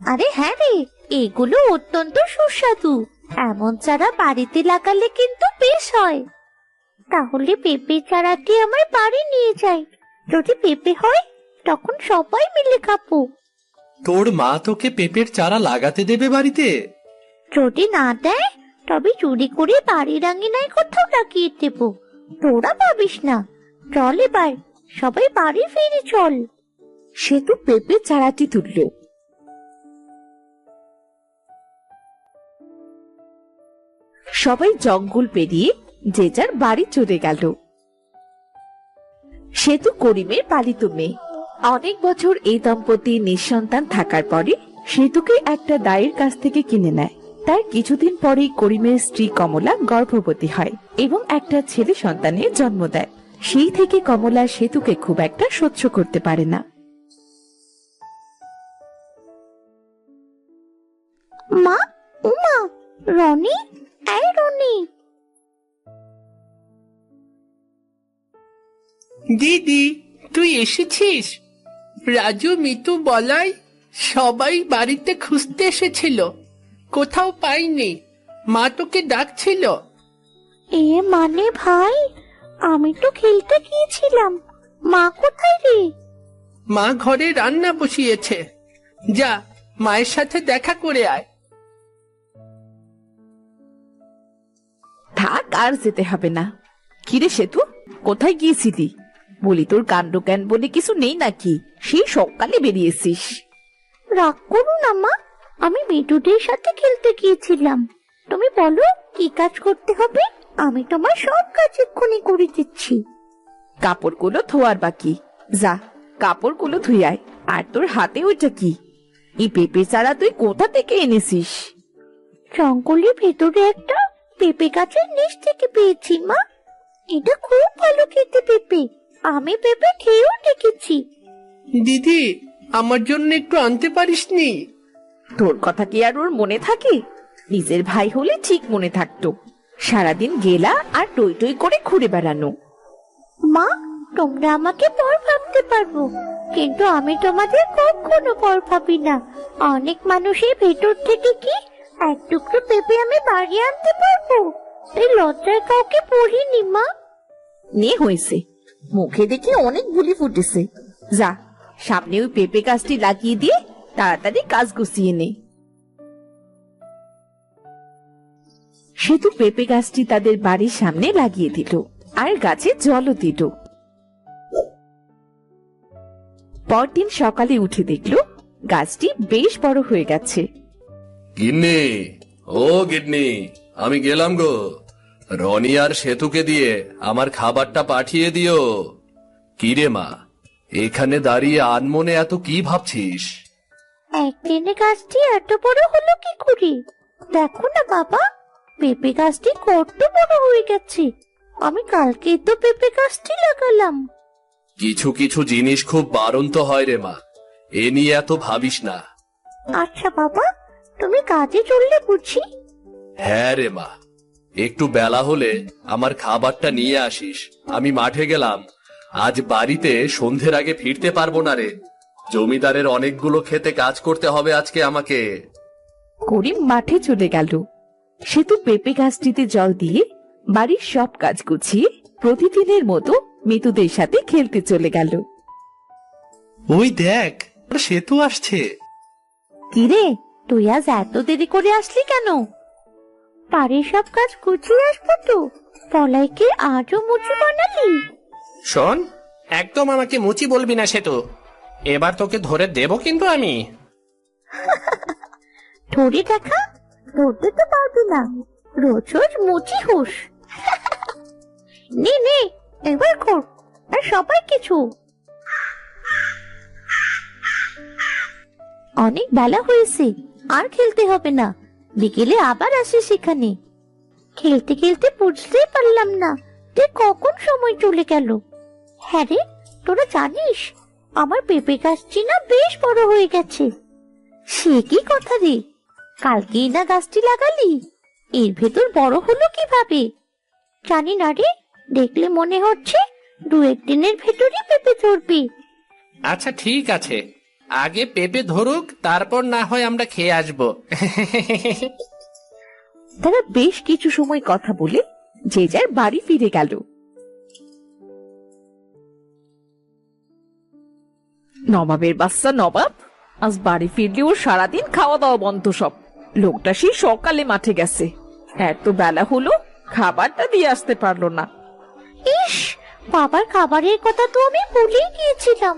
আরে হ্যাঁ রে, এগুলো অত্যন্ত সুস্বাদু। এমন চারা বাড়িতে লাগালে কিন্তু বেশ হয়। তাহলে পেঁপের চারাটি আমার বাড়ি নিয়ে যাই। যদি পেঁপে হয় তখন সবাই মিলে খাবো। তোর মা তোকে পেঁপের চারা লাগাতে দেবে বাড়িতে? যদি না দেয় তবে চুরি করে বাড়ির আঙিনায় কোথাও লাগিয়ে দেব। তোরা পাবিস না। চল এবার সবাই বাড়ি ফিরে চল। সে তো পেঁপে চারাটি তুলল। সবাই জঙ্গল পেরিয়ে যে যার বাড়ি চলে গেল। সেতু করিমের পালিত মেয়ে। অনেক বছর এই দম্পতি নিঃসন্তান থাকার পরে সেতুকে একটা দায়ের কাছ থেকে কিনে নেয়। তার কিছুদিন পরেই করিমের স্ত্রী কমলা গর্ভবতী হয় এবং একটা ছেলে সন্তানের জন্ম দেয়। সেই থেকে কমলা সেতুকে খুব একটা সহ্য করতে পারে না। মা, উমা, রনি, এই রনি। দিদি, তুই এসেছিস? রাজু, মিতু, বলাই সবাই বাড়িতে খুঁজতে এসেছিল, কোথাও পাইনি। মা তোকে ডাকছিল। এ মানে ভাই, আমি তো খেলতে গিয়েছিলাম। মা কোথায় রে? মা ঘরে রান্না বসিয়েছে, যা মায়ের সাথে দেখা করে আয়। থাক, আর যেতে হবে না। কিরে সেতু, কোথায় গিয়েছিলি? বলি তোর কাণ্ড জ্ঞান বলে কিছু নেই নাকি? সেই সকালে বেরিয়েছিস। রাগ করো না মা, আমি মিঠুদের সাথে খেলতে গিয়েছিলাম। তুমি বলো কি কাজ করতে হবে, আমি তোমার সব কাজ এক্ষুনি করে দিচ্ছি। কাপড়গুলো ধোয়ার বাকি, যা কাপড়গুলো ধুই আয়। আর তোর হাতে ওইটা কি? এই পেঁপে চারা তুই কোথা থেকে এনেছিস? জঙ্গলের ভেতরে একটা পেঁপে গাছের নিচ থেকে পেয়েছি মা। এটা খুব ভালো খেতে পেঁপে, আমি পেঁপে খেয়েও দেখেছি। দিদি, আমার জন্য একটু আনতে পারিসনি? তোর কথা কি আর ওর মনে থাকে? নিজের ভাই হলে ঠিক মনে থাকতো। সারাদিন গেলা আর টই টই করে ঘুরে বেড়ানো। মা, তোমরা আমাকে পর ভাবতে পারবো, কিন্তু আমি তোমাদের কখনো পর ভাবি না। অনেক মানুষের ভেতর থেকে কি এক টুকরো পেঁপে আমি বাড়ি আনতে পারবো? এই লজ্জায় কাউকে পড়িনি মা। নে হয়েছে, মুখে দেখি অনেক বুলি ফুটেছে। যা, সামনে ওই পেঁপে গাছটি লাগিয়ে দিয়ে তাড়াতাড়ি কাজ গুছিয়ে নে। সেতু পেঁপে গাছটি তাদের বাড়ির সামনে লাগিয়ে দিল আর গাছে জলও দিল। পরদিন সকালে উঠে দেখলো গাছটি বেশ বড় হয়ে গেছে। গিন্নি, ও গিন্নি, আমি গেলাম গো। রনি আর সেতুকে দিয়ে আমার খাবারটা পাঠিয়ে দিও। কি রে মা, এখানে দাঁড়িয়ে আনমনে এত কি ভাবছিস? একদিনে গাছটি এত বড় হলো কি করে? দেখো না বাবা, পেঁপে গাছটি কত বড় হয়ে গেছে। আমি কালকেই তো পেঁপে গাছটি লাগালাম। কিছু কিছু জিনিস খুব বাড়ন্ত হয় রে মা, এ নিয়ে এত ভাবিস না। আচ্ছা বাবা, তুমি কাজে চললে বুঝি? হ্যাঁ রে মা, একটু বেলা হলে আমার খাবারটা নিয়ে আসিস। আমি মাঠে গেলাম, আজ বাড়িতে সন্ধ্যের আগে ফিরতে পারবো না রে। জমিদারের অনেকগুলো খেতে কাজ করতে হবে আজকে আমাকে। করিম মাঠে চলে গেল। সেতু পেঁপে গাছটিতে জল দিয়ে বাড়ির সব কাজ গুছিয়ে প্রতিদিনের মতো মিতুদের সাথে খেলতে চলে গেল। ওই দেখ, সেতু আসছে। কিরে, তুই আজ এত দেরি করে আসলি কেন? বাড়ির সব কাজ গুছিয়ে আসবো তো। পলাইকে আজও মুচি বানালি? শোন, একদম আমাকে মুচি বলবি না সেতু। এবার তোকে ধরে দেব কিন্তু আমি। ধরে দেখা, ধরতে তো পারবি না। রোজ রোজ মুচি হোস। নে নে, এবার কর, আর সবাই কিছু। অনেক বেলা হয়েছে, আর খেলতে হবে না। বিকেলে আবার আসিস এখানে। খেলতে খেলতে বুঝতেই পারলাম না যে কখন সময় চলে গেল। হ্যাঁ রে, তোরা জানিস আমার পেঁপে গাছটি না বেশ বড় হয়ে গেছে। সে কি কথা রে, কালকেই না গাছটি লাগালি, এর ভেতর বড় হলো কিভাবে? জানি না রে, দেখলে মনে হচ্ছে দু একদিনের ভেতরই পেঁপে ধরবে। আচ্ছা ঠিক আছে, আগে পেঁপে ধরুক, তারপর না হয় আমরা খেয়ে আসবো। তারা বেশ কিছু সময় কথা বলে যে যার বাড়ি ফিরে গেল। নবাবের বাচ্চা নবাব আজ বাড়ি ফিরলেও সারাদিন খাওয়া দাওয়া বন্ধ সব। লোকটা সেই সকালে মাঠে গেছে, এত বেলা হলো খাবারটা দিয়ে আসতে পারলো না। ইস, বাবার খাবারের কথা তো আমি ভুলেই গিয়েছিলাম।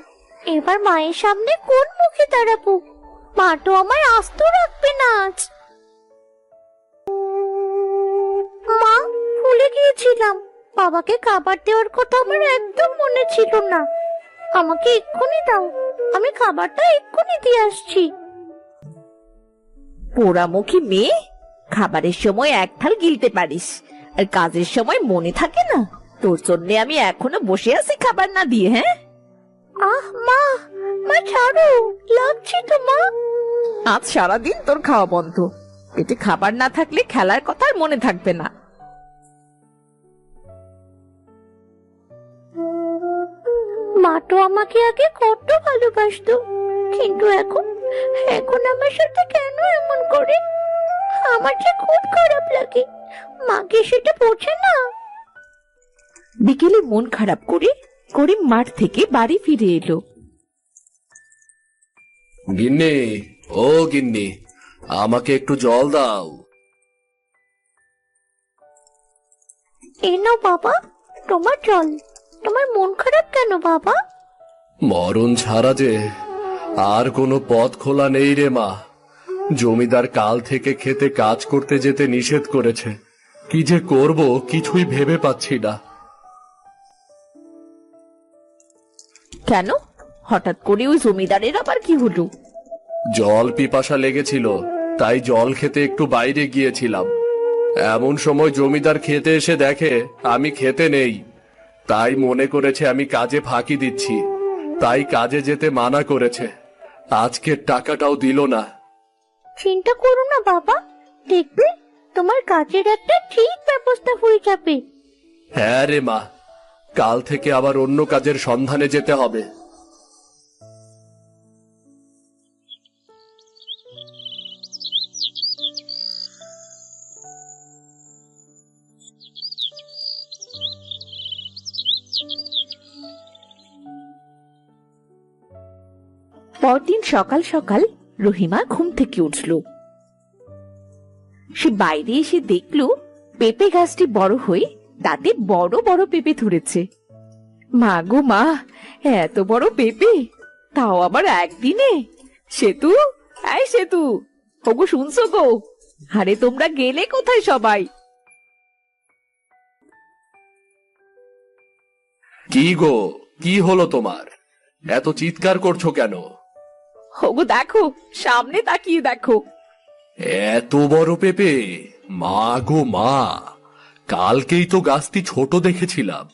এবার মায়ের সামনে কোন মুখে দাঁড়াবো? মা তো আমায় আস্ত রাখবে না আজ। মা, ভুলে গিয়েছিলাম, বাবাকে খাবার দেওয়ার কথা আমার একদম মনে ছিল না। আমাকে এক্ষুনি দাও, আমি খাবারটা এক্ষুনি দিয়ে আসছি। পোড়ামুখী মেয়ে, খাবারের সময় এক থাল গিলতে পারিস আর কাজের সময় মনে থাকে না? তোর জন্য আমি এখনো বসে আছি খাবার না দিয়ে। হ্যাঁ, আহ মা, মা ছাড়ো, লাগছে তো মা। আজ সারাদিন তোর খাওয়া বন্ধ। পেটে খাবার না থাকলে খেলার কথা আর মনে থাকবে না। মা তো আমাকে আগে কত ভালোবাসতো, কিন্তু এখন এখন আমার সাথে কেন এমন করে? আমার যে খুব খারাপ লাগে, মাকে সেটা বোঝে না। বিকেলে মন খারাপ করে করিম মাঠ থেকে বাড়ি ফিরে এলো। গিন্নি, ও গিন্নি, আমাকে একটু জল দাও। এই নাও বাবা, তোমার জল। তোমার মন খারাপ কেন বাবা? মরণ ছাড়া যে আর কোনো পথ খোলা নেই রে মা। জমিদার কাল থেকে খেতে কাজ করতে যেতে নিষেধ করেছে। কি যে করব কিছুই ভেবে পাচ্ছি না। কেন, হঠাৎ করে ওই জমিদারের আবার কি হলো? জল পিপাসা লেগেছিল, তাই জল খেতে একটু বাইরে গিয়েছিলাম। এমন সময় জমিদার খেতে এসে দেখে আমি খেতে নেই, তাই মনে করেছে আমি কাজে ফাঁকি দিচ্ছি, তাই কাজে যেতে মানা করেছে। আজকের টাকাটাও দিল না। চিন্তা করো না বাবা, দেখবে তোমার কাজের একটা ঠিক ব্যবস্থা হয়ে যাবে। হ্যাঁ রে মা, কাল থেকে আবার অন্য কাজের সন্ধানে যেতে হবে। পরদিন সকাল সকাল রহিমা ঘুম থেকে উঠল। সে বাইরে এসে দেখল পেঁপে গাছটি বড় হয়ে তাতে বড় বড় পেঁপে ধরেছে। মা গো মা, এত বড় পেঁপে, তাও আবার একদিনে! সেতু, এই সেতু, ওগো শুনছো গো? আরে তোমরা গেলে কোথায় সবাই? কি গো, কি হলো তোমার? এত চিৎকার করছো কেন? ওগো দেখো, সামনে তাকিয়ে দেখো। এত বড় পেঁপে! মা গো মা, কালকেই তো গাছটি ছোট দেখেছিলাম,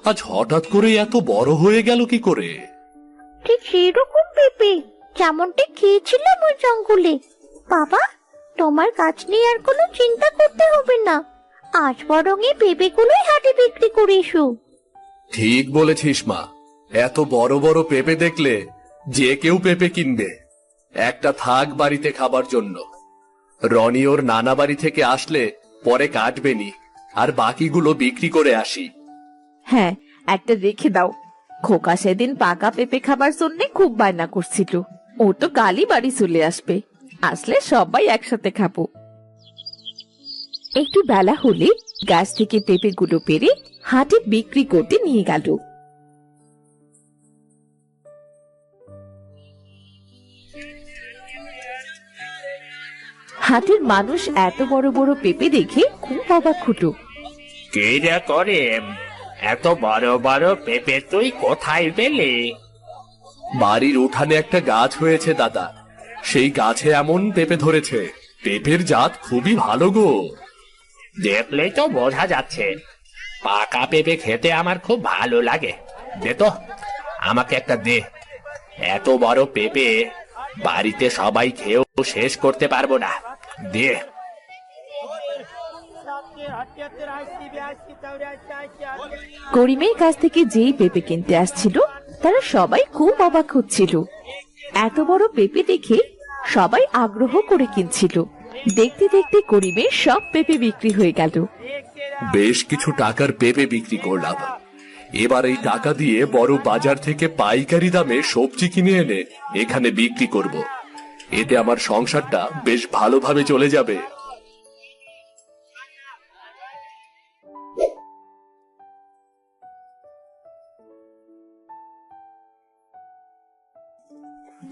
আজ হঠাৎ করে এত বড় হয়ে গেল কি করে? ঠিক সেরকম পেঁপে যেমনটি খেয়েছিলাম ওই জঙ্গলে। বাবা, তোমার গাছ নিয়ে আর কোনো চিন্তা করতে হবে না। আজ বরং এই পেঁপেগুলোই হাটে বিক্রি করে এসো। ঠিক বলেছিস মা, এত বড় বড় পেঁপে দেখলে যে কেউ পেঁপে কিনবে। একটা থাক বাড়িতে খাবার জন্য, রনি ওর নানা বাড়ি থেকে আসলে পরে কাটবেনি, আর বাকিগুলো বিক্রি করে আসি। হ্যাঁ, একটা রেখে দাও। খোকা সেদিন পাকা পেঁপে খাবার জন্য খুব বায়না করছিল। ও তো কালই বাড়ি চলে আসবে, আসলে সবাই একসাথে খাবো। একটু বেলা হলে গাছ থেকে পেঁপেগুলো পেরে হাটে বিক্রি করতে নিয়ে গেল। হাটের মানুষ এত বড় বড় পেঁপে দেখে খুব অবাক হলো। কে রে করে এত বড় বড় পেঁপে তুই কোথায় পেলি? বাড়ির উঠানে একটা গাছ হয়েছে দাদা, সেই গাছে এমন পেঁপে ধরেছে। পেঁপের জাত খুবই ভালো গো। দেখলেই তো বোঝা যাচ্ছে। পাকা পেঁপে খেতে আমার খুব ভালো লাগে। দে তো, আমাকে একটা দে। এত বড় পেঁপে বাড়িতে সবাই খেয়েও শেষ করতে পারবো না। দে। করিমের কাছ থেকে যেই পেঁপে কিনতে আসছিল তারা সবাই খুব অবাক হচ্ছিল। এত বড় পেঁপে দেখে সবাই আগ্রহ করে কিনছিল। দেখতে দেখতে করিমের সব পেঁপে বিক্রি হয়ে গেল। বেশ কিছু টাকার পেঁপে বিক্রি করলাম। এবার এই টাকা দিয়ে বড় বাজার থেকে পাইকারি দামে সবজি কিনে এনে এখানে বিক্রি করব। এতে আমার সংসারটা বেশ ভালোভাবে চলে যাবে।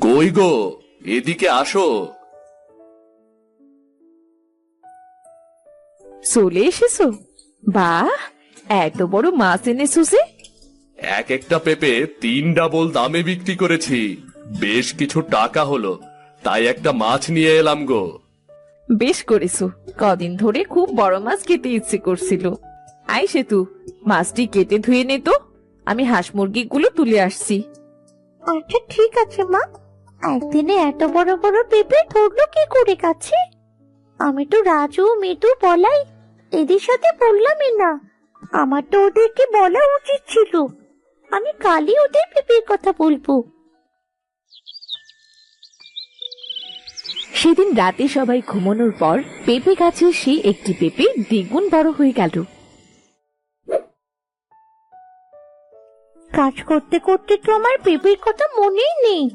কই গো, এদিকে আসো। চলে এসেছো? বাহ, এত বড় মাছ এনেছো যে! এক একটা পেঁপে 3 ডাবল দামে বিক্রি করেছি। বেশ কিছু টাকা হলো, তাই একটা মাছ নিয়ে এলাম গো। বেশ করেছো, কদিন ধরে খুব বড় মাছ খেতে ইচ্ছে করছিল। আই সেতু, মাছটি কেটে ধুয়ে নে তো, আমি হাঁস মুরগিগুলো তুলে আসছি। আচ্ছা ঠিক আছে মা। একদিনে এত বড় বড় পেঁপে ধরলো কি করে কাছে? আমি তো রাজু, মিতু, বলাই এদের সাথে বললামই না। আমার তো ওদেরকে বলা উচিত ছিল। আমি কালই ওদের পেঁপের কথা বলবো। সেদিন রাতে সবাই ঘুমানোর পর পেঁপে গাছের সেই একটি পেঁপে দ্বিগুণ বড় হয়ে গেল। কাজ করতে করতে তো আমার পেঁপের কথা মনেই নেই।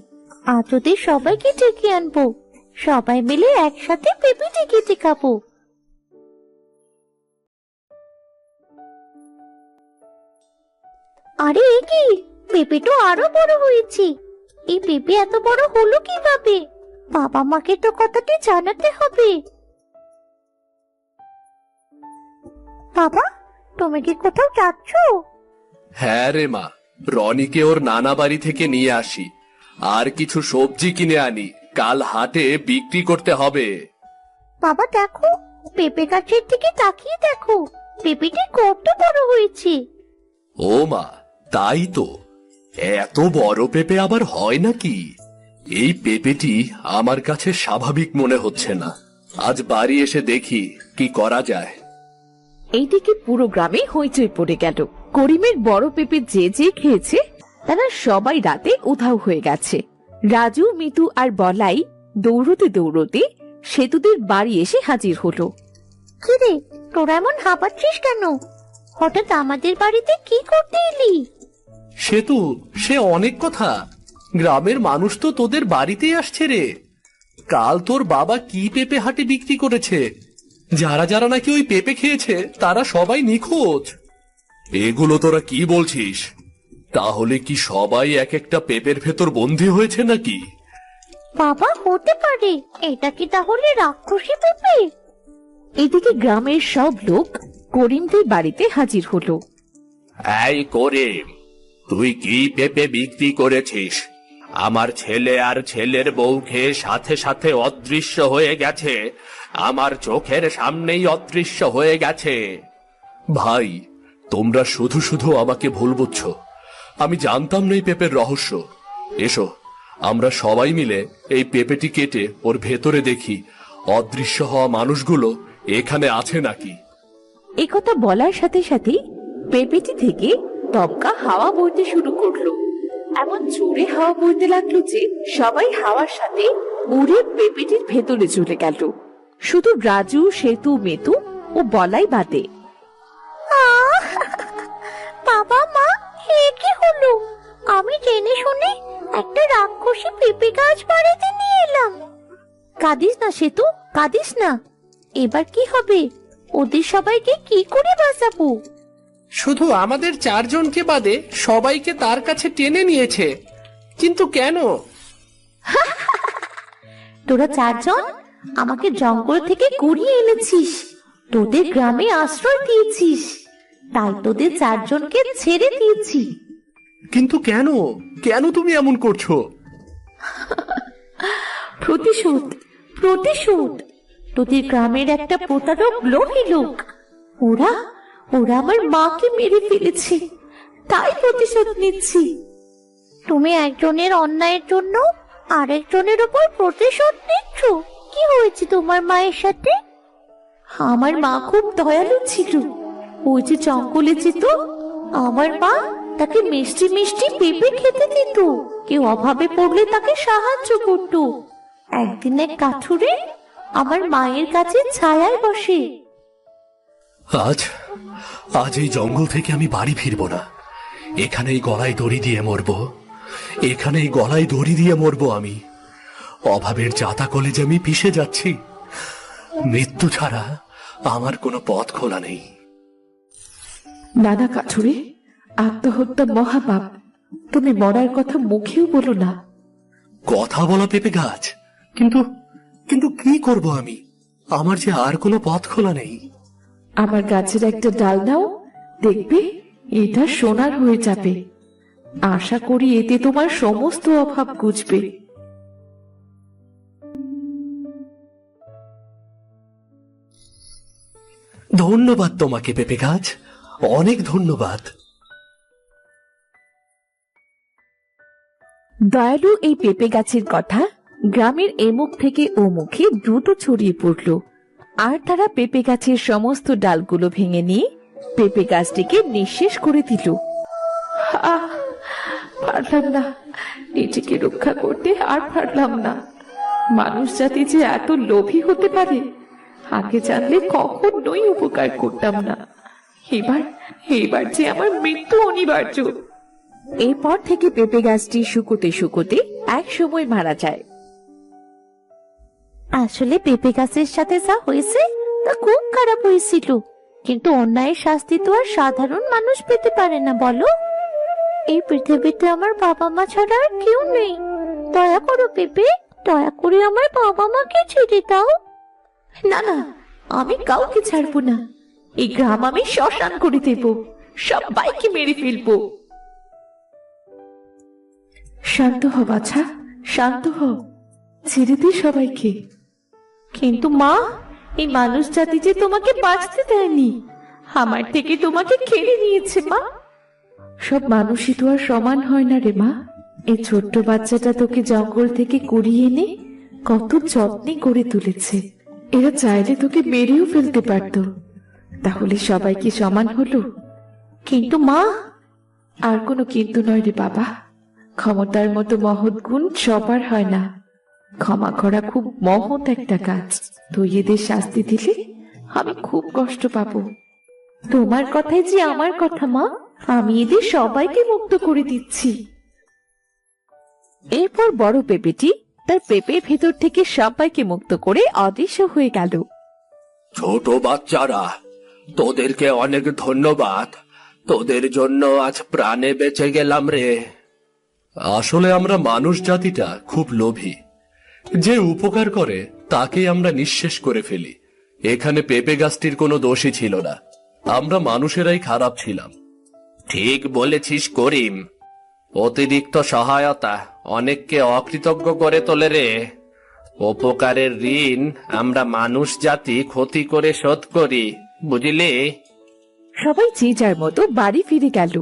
আজ ওদের সবাইকে ডেকে আনবো, সবাই মিলে একসাথে পেঁপে ডেকে খাবো। আরে এ কি, পেঁপে তো আরো বড় হয়েছে। এই পেঁপে এত বড় হলো কিভাবে? বাবা মাকে তো কথাটি জানাতে হবে। বাবা, তুমি কি কোথাও যাচ্ছ? হ্যাঁ রে মা, রনিকে ওর নানা বাড়ি থেকে নিয়ে আসি, আর কিছু সবজি কিনে আনি, কাল হাটে বিক্রি করতে হবে। বাবা দেখো, পেঁপে গাছের দিকে তাকিয়ে দেখো, পেঁপেটি কত বড় হয়েছে। ও মা, তাই তো, এত বড় পেঁপে আবার হয় নাকি? এই পেঁপেটি আমার কাছে স্বাভাবিক মনে হচ্ছে না। আজ বাড়ি এসে দেখি কি করা যায়। এইদিকে পুরো গ্রামে হইচই পড়ে গেল। করিমের বড় পেঁপে যে যে খেয়েছে তারা সবাই রাতে উধাও হয়ে গেছে। রাজু, মিতু আর বলাই দৌড়তে দৌড়তে সেতুদের বাড়ি এসে হাজির হলো। কিরে, তোরা এমন হাঁপাচ্ছিস কেন? হঠাৎ আমাদের বাড়িতে কি করতে এলি? সেতু, সে অনেক কথা। গ্রামের মানুষ তো তোদের বাড়িতেই আসছে রে। কাল তোর বাবা কি পেঁপে হাটে বিক্রি করেছে। যারা যারা নাকি ওই পেঁপে খেয়েছে তারা সবাই নিখোঁজ। এগুলো তোরা কি বলছিস? তাহলে কি সবাই এক একটা পেঁপের ভেতর বন্দী হয়েছে নাকি? বাবা, হতে পারে। এটা কি তাহলে রাক্ষসী পেঁপে? এদিকে গ্রামের সব লোক করিমদের বাড়িতে হাজির হলো। এই করিম, তুই কি পেঁপে বিক্রি করেছিস? আমার ছেলে আর ছেলের বউ খেয়ে সাথে সাথে অদৃশ্য হয়ে গেছে। আমার চোখের সামনেই অদৃশ্য হয়ে গেছে। ভাই, তোমরা শুধু শুধু আমাকে ভুল বুঝছো। আমি জানতাম না এই পেঁপের রহস্য। এসো, আমরা সবাই মিলে এই পেঁপেটি কেটে ওর ভেতরে দেখি অদৃশ্য হওয়া মানুষগুলো এখানে আছে নাকি। একথা বলার সাথে সাথেই পেঁপেটি থেকে দমকা হাওয়া বইতে শুরু করলো। এমন জোরে হাওয়া বইতে লাগলো যে সবাই হাওয়ার সাথে উড়ে পেঁপেটির ভেতরে চলে গেল। শুধু রাজু, সেতু, মেতু ও বলাই বাদে। বাবা, মা, এ কি হলো? আমি জেনে শুনে একটা রাক্ষসী পেঁপে গাছ বাড়িতে নিয়ে এলাম। কাঁদিস না সেতু, কাঁদিস না। এবার কি হবে? ওদের সবাইকে কি করে বাঁচাবো? শুধু আমাদের 4 জনকে বাদে সবাইকে তার কাছে টেনে নিয়েছে। কিন্তু কেন? তোরা 4 জন আমাকে জঙ্গল থেকে কুড়িয়ে এনেছিস, তোদের গ্রামে আশ্রয় দিয়েছিস, তাই তোদের 4 জনকে ছেড়ে দিয়েছি। কিন্তু কেন? কেন তুমি এমন করছো? প্রতিশোধ, প্রতিশোধ। তোদের গ্রামের একটা প্রতারক লোভী লোক, ওরা ওরা আমার মাকে মেরে ফেলেছে, তাই প্রতিশোধ নিচ্ছি। তুমি একজনের অন্যায়ের জন্য আরেকজনের উপর প্রতিশোধ নিচ্ছ? কি হয়েছে তোমার মায়ের সাথে? আমার মা খুব দয়ালু ছিল। ওই যে জঙ্গলে যেত, আমার মা তাকে মিষ্টি মিষ্টি পেঁপে খেতে দিত। কেউ অভাবে পড়লে তাকে সাহায্য করত। একদিন এক কাঠুরে আমার মায়ের কাছে ছায়ায় বসে। আজ আজ এই জঙ্গল থেকে আমি বাড়ি ফিরবো না। এখানেই গলায় দড়ি দিয়ে মরবো। এখানেই গলায় দড়ি দিয়ে মরবো আমি। অভাবের জাতা কলেজে আমি পিষে যাচ্ছি। মৃত্যু ছাড়া আমার কোনো পথ খোলা নেই। নানা কাঠুরে, আত্মহত্যা মহাপাপ। তুমি মরার কথা মুখেও বলো না। কথা বলা পেঁপে গাছ, কিন্তু কিন্তু কি করব আমি? আমার যে আর কোনো পথ খোলা নেই। আমার গাছের একটা ডাল দাও, দেখবে এটা সোনার হয়ে যাবে। আশা করি এতে তোমার সমস্ত অভাব ঘুচবে। ধন্যবাদ তোমাকে পেঁপে গাছ, অনেক ধন্যবাদ। দয়ালু এই পেঁপে গাছের কথা গ্রামের এমুখ থেকে ও মুখে দ্রুত ছড়িয়ে পড়ল। আর তারা পেঁপে গাছের সমস্ত ডালগুলো ভেঙে নিয়ে পেঁপে গাছটিকে নিঃশেষ করে দিল। পারলাম না, নিজেকে রক্ষা করতে আর পারলাম না। মানুষ জাতি যে এত লোভী হতে পারে, আগে জানলে কখনোই উপকার করতাম না। এবার যে আমার মৃত্যু অনিবার্য। এরপর থেকে পেঁপে গাছটি শুকোতে শুকোতে এক সময় মারা যায়। আসলে পেঁপে গাছের সাথে যা হয়েছে তা খুব খারাপ হয়েছিল, কিন্তু অন্যায়ের শাস্তি তো আর সাধারণ মানুষ পেতে পারে না, বলো? এই পৃথিবীতে আমার বাবা মা ছাড়া আর কেউ নেই। দয়া করো পেঁপে, দয়া করে আমার বাবা মাকে ছেড়ে দাও। না না, আমি কাউকে ছাড়বো না। এই গ্রাম আমি শ্মশান করে দেব, সবাইকে মেরে ফেলবো। শান্ত হ বাছা, শান্ত হ, ছেড়ে দে সবাইকে। কিন্তু মা, এই মানুষ জাতি যে তোমাকে বাঁচতে দেয়নি, আমার থেকে তোমাকে কেড়ে নিয়েছে মা। সব মানুষই তো আর সমান হয় না রে মা। এই ছোট্ট বাচ্চাটা তোকে জঙ্গল থেকে কুড়িয়ে এনে কত যত্নে করে তুলেছে। এরা চাইলে তোকে মেরেও ফেলতে পারতো, তাহলে সবাই কি সমান হলো? কিন্তু মা, আর কোনো কিন্তু নয় রে বাবা। ক্ষমতার মতো মহৎ গুণ সবার হয় না। ক্ষমা করা খুব মহৎ একটা কাজ। তুই এদের শাস্তি দিলে আমি খুব কষ্ট পাবো। তোমার কথাই যে আমার কথা মা, আমি এদের সবাইকে মুক্ত করে দিচ্ছি। এরপর বড় পেঁপেটি তার পেঁপের ভেতর থেকে সবাইকে মুক্ত করে অদৃশ্য হয়ে গেল। ছোট বাচ্চারা, তোদেরকে অনেক ধন্যবাদ। তোদের জন্য আজ প্রাণে বেঁচে গেলাম রে। আসলে আমরা মানুষ জাতিটা খুব লোভী। যে উপকার করে তাকেই আমরা নিঃশেষ করে ফেলি। এখানে পেঁপে গাছটির কোনো দোষই ছিল না, আমরা মানুষেরাই খারাপ ছিলাম। ঠিক বলেছিস করিম, অতিরিক্ত সহায়তা অনেককে অকৃতজ্ঞ করে তোলে রে। উপকারের ঋণ আমরা মানুষ জাতি ক্ষতি করে শোধ করি, বুঝলি? সবাই যে যার মতো বাড়ি ফিরে গেল।